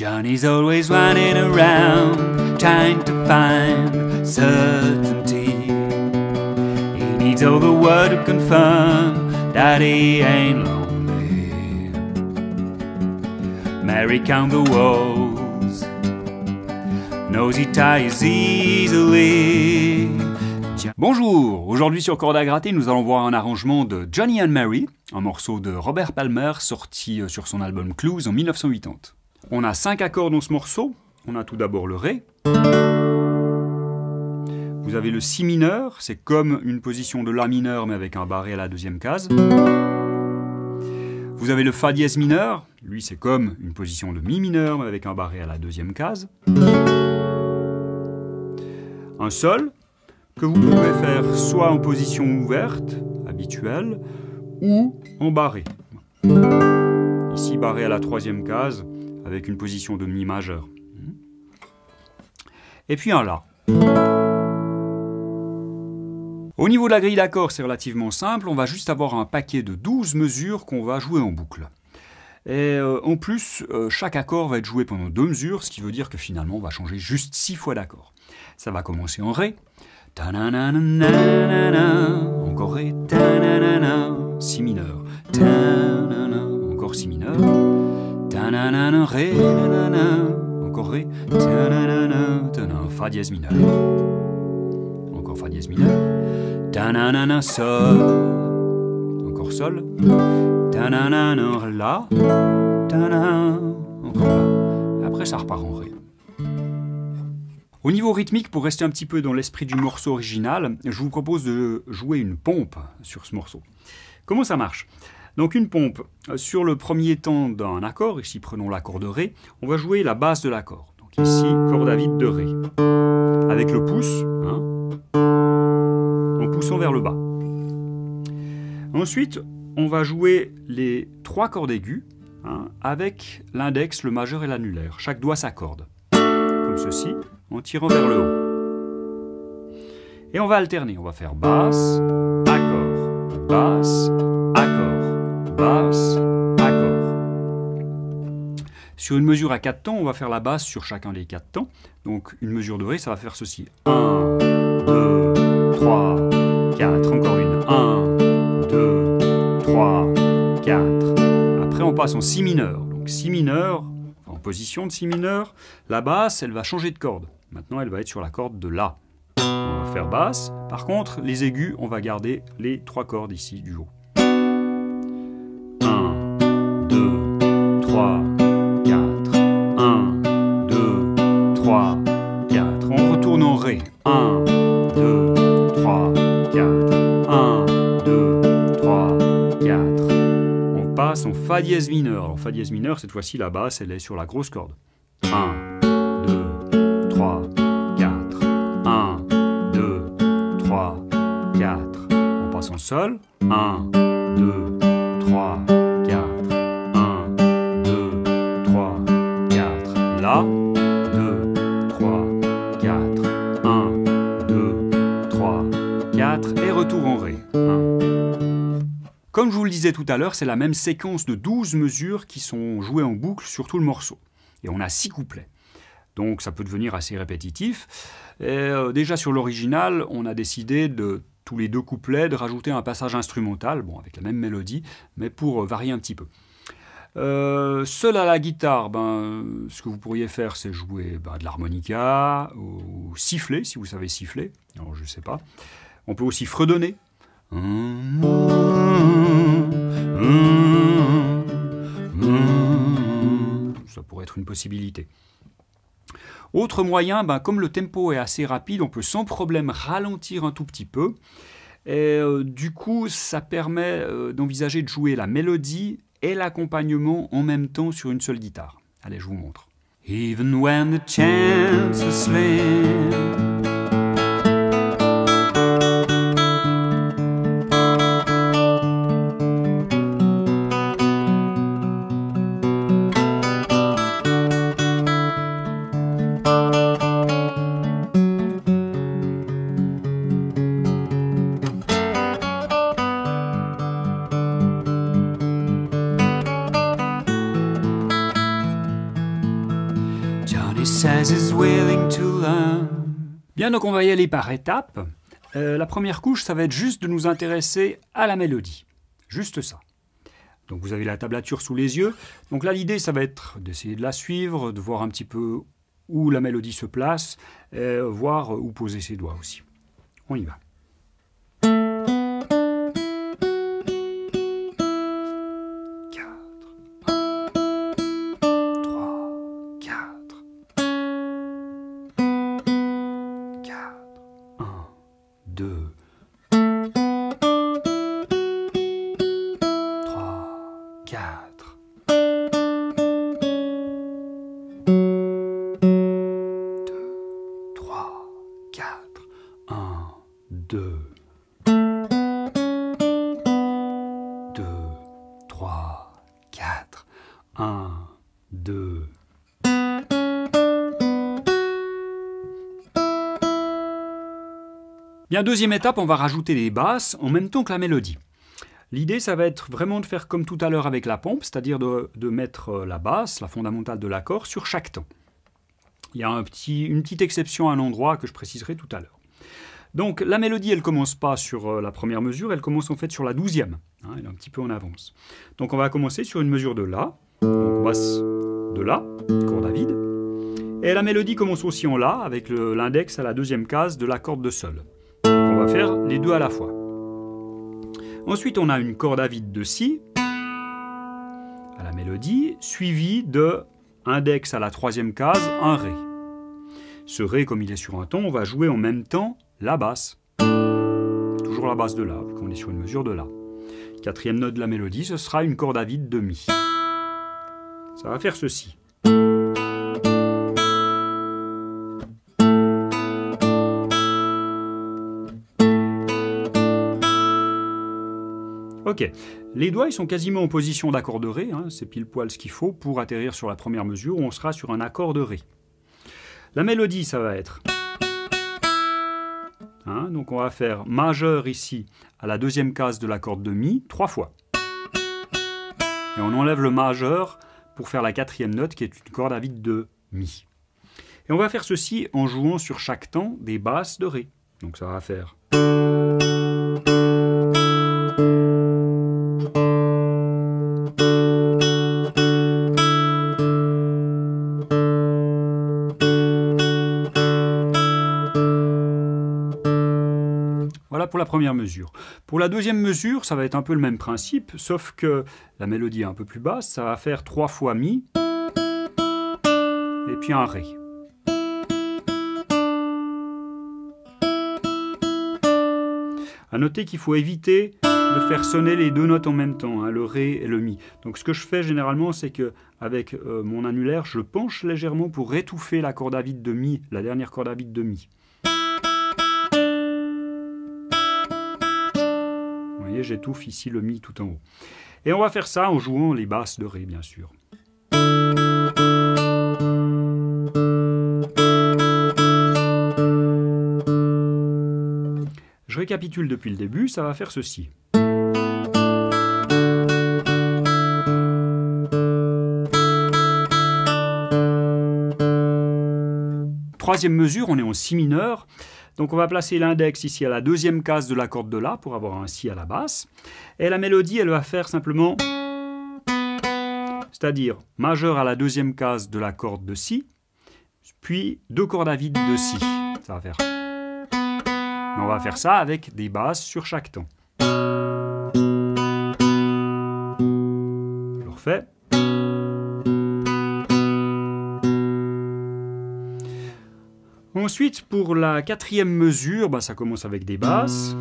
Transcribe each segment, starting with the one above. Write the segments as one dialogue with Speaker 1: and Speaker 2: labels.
Speaker 1: Johnny's always running around, trying to find certainty. He needs all the word to confirm that he ain't lonely. Mary count the walls, knows he tires easily. Bonjour, aujourd'hui sur Cordes à gratter, nous allons voir un arrangement de Johnny and Mary, un morceau de Robert Palmer sorti sur son album Clues en 1980. On a 5 accords dans ce morceau. On a tout d'abord le Ré. Vous avez le Si mineur, c'est comme une position de La mineur mais avec un barré à la deuxième case. Vous avez le Fa dièse mineur, lui c'est comme une position de Mi mineur mais avec un barré à la deuxième case. Un Sol, que vous pouvez faire soit en position ouverte, habituelle, ou en barré. Ici barré à la troisième case, avec une position de Mi majeur. Et puis un La. Au niveau de la grille d'accords, c'est relativement simple. On va juste avoir un paquet de 12 mesures qu'on va jouer en boucle. Et en plus, chaque accord va être joué pendant 2 mesures, ce qui veut dire que finalement, on va changer juste 6 fois d'accord. Ça va commencer en Ré. Encore Ré. Si mineur. Encore Si mineur. Ré, encore Ré, Fa dièse mineur, encore Fa dièse mineur, Sol, encore Sol, La, encore La, après ça repart en Ré. Au niveau rythmique, pour rester un petit peu dans l'esprit du morceau original, je vous propose de jouer une pompe sur ce morceau. Comment ça marche ? Donc une pompe, sur le premier temps d'un accord, ici prenons l'accord de Ré, on va jouer la base de l'accord. Donc ici, corde à vide de Ré. Avec le pouce, en poussant vers le bas. Ensuite, on va jouer les 3 cordes aiguës, avec l'index, le majeur et l'annulaire. Chaque doigt s'accorde, comme ceci, en tirant vers le haut. Et on va alterner, on va faire basse, accord, basse, accord. Basse, accord. Sur une mesure à 4 temps, on va faire la basse sur chacun des 4 temps. Donc une mesure de Ré, ça va faire ceci. 1, 2, 3, 4. Encore une. 1, 2, 3, 4. Après, on passe en Si mineur. Donc Si mineur, en position de Si mineur. La basse, elle va changer de corde. Maintenant, elle va être sur la corde de La. On va faire basse. Par contre, les aigus, on va garder les 3 cordes ici du haut. 3, 4, 1, 2, 3, 4. On retourne en Ré. 1, 2, 3, 4. 1, 2, 3, 4. On passe en Fa dièse mineur. En Fa dièse mineur, cette fois-ci, la basse, elle est sur la grosse corde. 1, 2, 3, 4. 1, 2, 3, 4. On passe en Sol. 1, 2, 3, 4. La, 2, 3, 4, 1, 2, 3, 4, et retour en Ré. 1. Comme je vous le disais tout à l'heure, c'est la même séquence de 12 mesures qui sont jouées en boucle sur tout le morceau. Et on a 6 couplets. Donc ça peut devenir assez répétitif. Et, déjà sur l'original, on a décidé de tous les 2 couplets de rajouter un passage instrumental, bon, avec la même mélodie, mais pour varier un petit peu. Seul à la guitare, ce que vous pourriez faire, c'est jouer de l'harmonica ou siffler, si vous savez siffler. Alors, je ne sais pas. On peut aussi fredonner. Ça pourrait être une possibilité. Autre moyen, comme le tempo est assez rapide, on peut sans problème ralentir un tout petit peu. Et du coup, ça permet d'envisager de jouer la mélodie et l'accompagnement en même temps sur une seule guitare. Allez, je vous montre. Even when the chance is slim, he says he's willing to learn. Bien, donc on va y aller par étapes. La première couche, ça va être juste de nous intéresser à la mélodie. Juste ça. Donc vous avez la tablature sous les yeux. Donc là, l'idée, ça va être d'essayer de la suivre, de voir un petit peu où la mélodie se place, voir où poser ses doigts aussi. On y va. Bien, deuxième étape, on va rajouter les basses en même temps que la mélodie. L'idée, ça va être vraiment de faire comme tout à l'heure avec la pompe, c'est-à-dire de mettre la basse, la fondamentale de l'accord, sur chaque temps. Il y a une petite exception à un endroit que je préciserai tout à l'heure. Donc la mélodie, elle ne commence pas sur la première mesure, elle commence en fait sur la 12e. Elle est un petit peu en avance. Donc on va commencer sur une mesure de La, donc basse de La, corde à vide. Et la mélodie commence aussi en La, avec l'index à la deuxième case de la corde de Sol. On va faire les deux à la fois. Ensuite, on a une corde à vide de Si à la mélodie, suivie de index à la troisième case, un Ré. Ce Ré, comme il est sur un ton, on va jouer en même temps la basse. Toujours la basse de La, vu qu'on est sur une mesure de La. Quatrième note de la mélodie, ce sera une corde à vide de Mi. Ça va faire ceci. Ok, les doigts ils sont quasiment en position d'accord de Ré, c'est pile poil ce qu'il faut pour atterrir sur la première mesure où on sera sur un accord de Ré. La mélodie, ça va être... donc on va faire majeur ici à la deuxième case de la corde de Mi, 3 fois. Et on enlève le majeur pour faire la quatrième note qui est une corde à vide de Mi. Et on va faire ceci en jouant sur chaque temps des basses de Ré. Donc ça va faire... Voilà pour la première mesure. Pour la deuxième mesure, ça va être un peu le même principe, sauf que la mélodie est un peu plus basse, ça va faire 3 fois Mi, et puis un Ré. À noter qu'il faut éviter de faire sonner les deux notes en même temps, le Ré et le Mi. Donc ce que je fais généralement, c'est que avec mon annulaire, je penche légèrement pour étouffer la corde à vide de Mi, la dernière corde à vide de Mi. Vous voyez, j'étouffe ici le Mi tout en haut. Et on va faire ça en jouant les basses de Ré, bien sûr. Je récapitule depuis le début, ça va faire ceci. Troisième mesure, on est en Si mineur. Donc on va placer l'index ici à la deuxième case de la corde de La pour avoir un Si à la basse. Et la mélodie, elle va faire simplement, c'est-à-dire majeur à la deuxième case de la corde de Si, puis 2 cordes à vide de Si. Ça va faire. Mais on va faire ça avec des basses sur chaque temps. Je le refais. Ensuite, pour la quatrième mesure, ça commence avec des basses.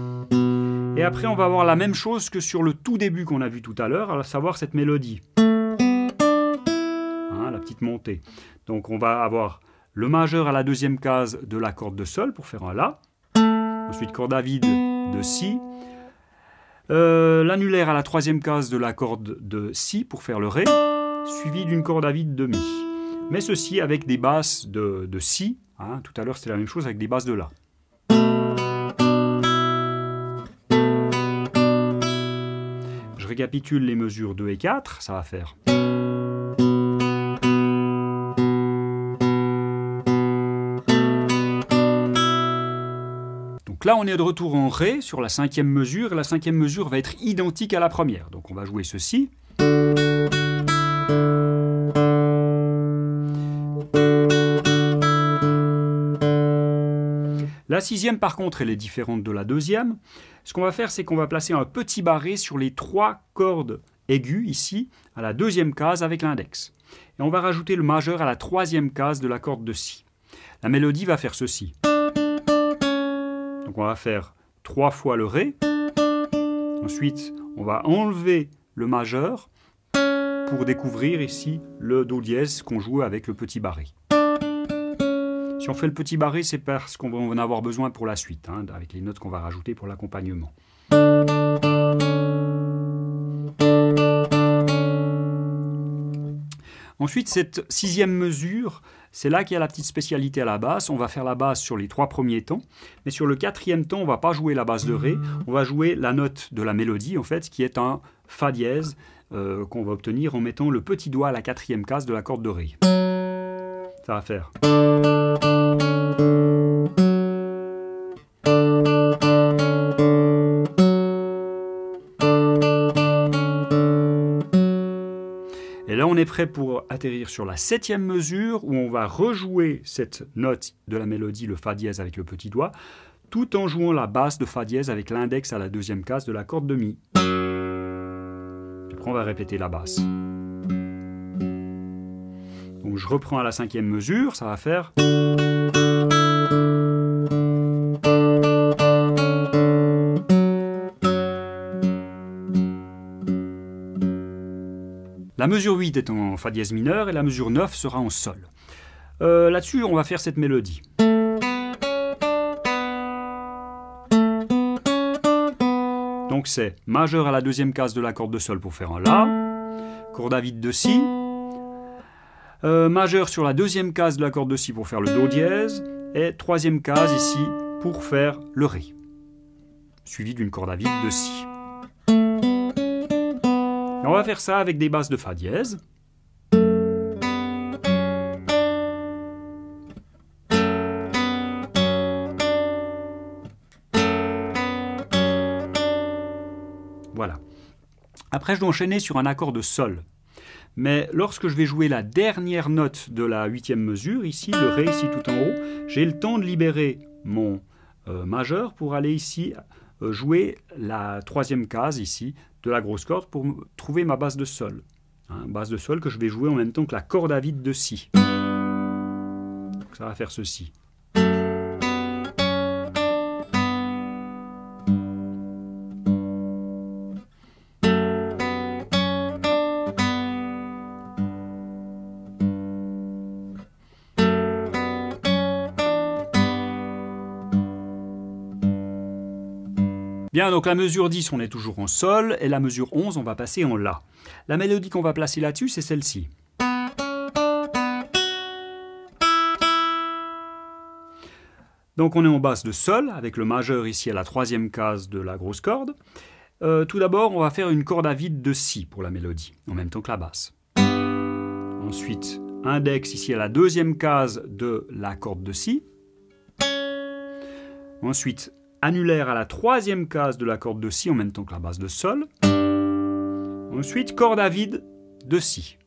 Speaker 1: Et après, on va avoir la même chose que sur le tout début qu'on a vu tout à l'heure, à savoir cette mélodie. La petite montée. Donc, on va avoir le majeur à la deuxième case de la corde de Sol pour faire un La. Ensuite, corde à vide de Si. L'annulaire à la troisième case de la corde de Si pour faire le Ré, suivi d'une corde à vide de Mi. Mais ceci avec des basses de Si. Tout à l'heure, c'était la même chose avec des basses de La. Je récapitule les mesures 2 et 4, ça va faire. Donc là, on est de retour en Ré sur la cinquième mesure, et la cinquième mesure va être identique à la première. Donc on va jouer ceci. La sixième, par contre, elle est différente de la deuxième. Ce qu'on va faire, c'est qu'on va placer un petit barré sur les 3 cordes aiguës, ici, à la deuxième case avec l'index. Et on va rajouter le majeur à la 3e case de la corde de Si. La mélodie va faire ceci. Donc on va faire 3 fois le Ré. Ensuite, on va enlever le majeur pour découvrir ici le Do dièse qu'on joue avec le petit barré. Si on fait le petit barré, c'est parce qu'on va en avoir besoin pour la suite, hein, avec les notes qu'on va rajouter pour l'accompagnement. Ensuite, cette 6e mesure, c'est là qu'il y a la petite spécialité à la basse. On va faire la basse sur les 3 premiers temps, mais sur le 4e temps, on ne va pas jouer la basse de Ré, on va jouer la note de la mélodie, en fait, qui est un Fa dièse qu'on va obtenir en mettant le petit doigt à la 4e case de la corde de Ré. Ça va faire. Et là, on est prêt pour atterrir sur la 7e mesure où on va rejouer cette note de la mélodie, le Fa dièse avec le petit doigt, tout en jouant la basse de Fa dièse avec l'index à la 2e case de la corde de Mi. Après, on va répéter la basse. Donc je reprends à la 5e mesure, ça va faire. La mesure 8 est en Fa dièse mineur et la mesure 9 sera en Sol. Là-dessus, on va faire cette mélodie. Donc c'est majeur à la 2e case de la corde de Sol pour faire un La, corde à vide de Si, majeur sur la 2e case de la corde de Si pour faire le Do dièse, et 3e case ici pour faire le Ré, suivi d'une corde à vide de Si. Et on va faire ça avec des basses de Fa dièse. Voilà. Après, je dois enchaîner sur un accord de Sol. Mais lorsque je vais jouer la dernière note de la 8e mesure, ici, le Ré, ici tout en haut, j'ai le temps de libérer mon majeur pour aller ici jouer la 3e case, ici, de la grosse corde pour trouver ma basse de Sol. Hein, basse de Sol que je vais jouer en même temps que la corde à vide de Si. Donc ça va faire ceci. Bien, donc la mesure 10, on est toujours en Sol, et la mesure 11, on va passer en La. La mélodie qu'on va placer là-dessus, c'est celle-ci. Donc on est en basse de Sol, avec le majeur ici à la 3e case de la grosse corde. Tout d'abord, on va faire une corde à vide de Si pour la mélodie, en même temps que la basse. Ensuite, index ici à la 2e case de la corde de Si. Ensuite, annulaire à la 3e case de la corde de Si en même temps que la basse de Sol. Ensuite, corde à vide de Si.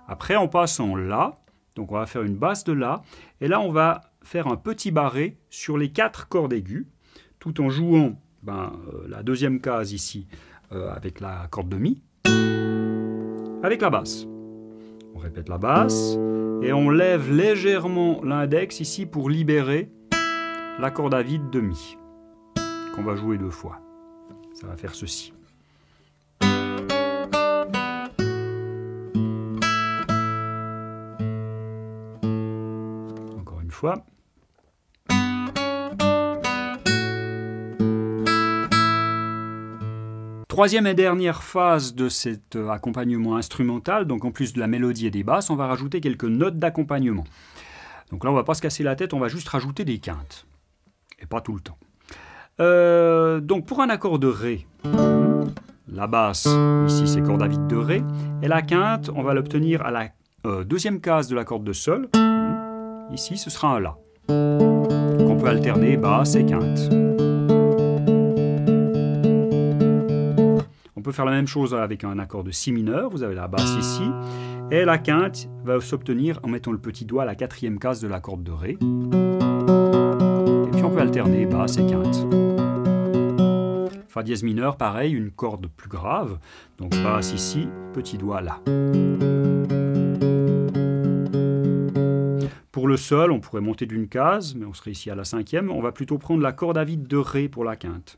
Speaker 1: Après, on passe en La. Donc, on va faire une basse de La. Et là, on va faire un petit barré sur les 4 cordes aiguës, tout en jouant la 2e case ici avec la corde de Mi, avec la basse. On répète la basse. Et on lève légèrement l'index ici pour libérer la corde à vide de Mi, qu'on va jouer 2 fois. Ça va faire ceci. Encore une fois. Troisième et dernière phase de cet accompagnement instrumental, donc en plus de la mélodie et des basses, on va rajouter quelques notes d'accompagnement. Donc là, on ne va pas se casser la tête, on va juste rajouter des quintes. Et pas tout le temps. Donc pour un accord de Ré, la basse, ici c'est corde à vide de Ré, et la quinte, on va l'obtenir à la 2e case de la corde de Sol. Ici, ce sera un La. Donc on peut alterner basse et quinte. On peut faire la même chose avec un accord de si mineur. Vous avez la basse ici. Et la quinte va s'obtenir en mettant le petit doigt à la 4e case de la corde de Ré. Et puis on peut alterner basse et quinte. Fa dièse mineur, pareil, une corde plus grave. Donc basse ici, petit doigt là. Pour le sol, on pourrait monter d'une case, mais on serait ici à la 5e. On va plutôt prendre la corde à vide de Ré pour la quinte.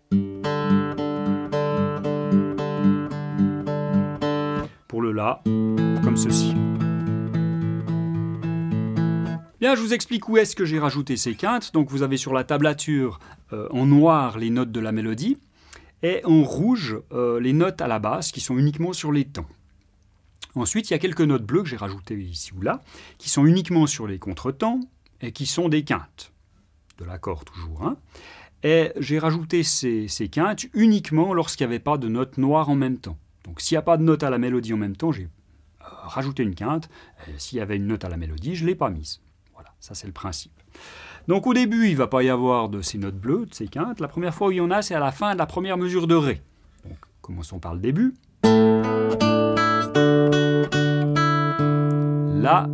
Speaker 1: Pour le La, comme ceci. Bien, je vous explique où est-ce que j'ai rajouté ces quintes. Donc vous avez sur la tablature en noir les notes de la mélodie et en rouge les notes à la basse qui sont uniquement sur les temps. Ensuite, il y a quelques notes bleues que j'ai rajoutées ici ou là qui sont uniquement sur les contretemps et qui sont des quintes, de l'accord toujours. Hein. Et j'ai rajouté ces quintes uniquement lorsqu'il n'y avait pas de notes noires en même temps. Donc s'il n'y a pas de note à la mélodie en même temps, j'ai rajouté une quinte. S'il y avait une note à la mélodie, je ne l'ai pas mise. Voilà, ça c'est le principe. Donc au début, il ne va pas y avoir de ces notes bleues, de ces quintes. La première fois où il y en a, c'est à la fin de la première mesure de Ré. Donc commençons par le début. Là,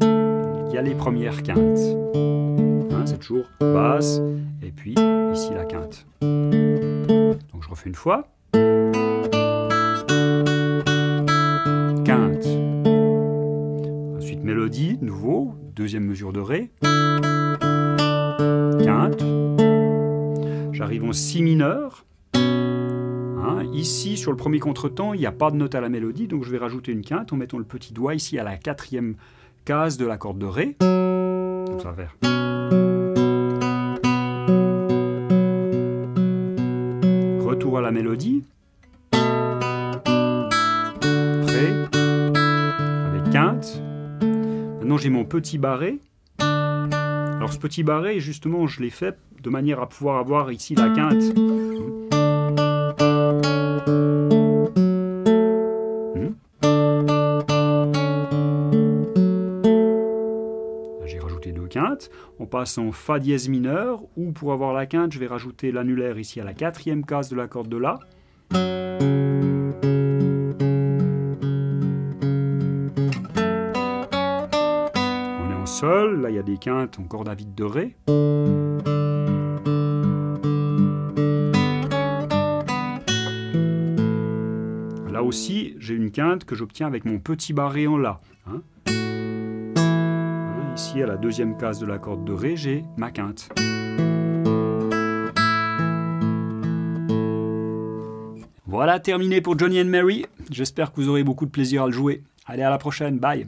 Speaker 1: il y a les premières quintes. Hein, c'est toujours basse, et puis ici la quinte. Donc je refais une fois. Quinte. Ensuite mélodie, nouveau, deuxième mesure de Ré. Quinte. J'arrive en si mineur. Hein, ici, sur le premier contretemps, il n'y a pas de note à la mélodie, donc je vais rajouter une quinte en mettant le petit doigt ici à la 4e case de la corde de Ré. Donc ça va faire. Retour à la mélodie. Ré. Avec quinte. Maintenant j'ai mon petit barré. Alors ce petit barré, justement, je l'ai fait de manière à pouvoir avoir ici la quinte. J'ai rajouté deux quintes. On passe en Fa dièse mineur, ou pour avoir la quinte, je vais rajouter l'annulaire ici à la 4e case de la corde de La. Sol, là il y a des quintes en corde à vide de Ré. Là aussi, j'ai une quinte que j'obtiens avec mon petit barré en La. Hein. Ici, à la 2e case de la corde de Ré, j'ai ma quinte. Voilà, terminé pour Johnny and Mary. J'espère que vous aurez beaucoup de plaisir à le jouer. Allez, à la prochaine, bye!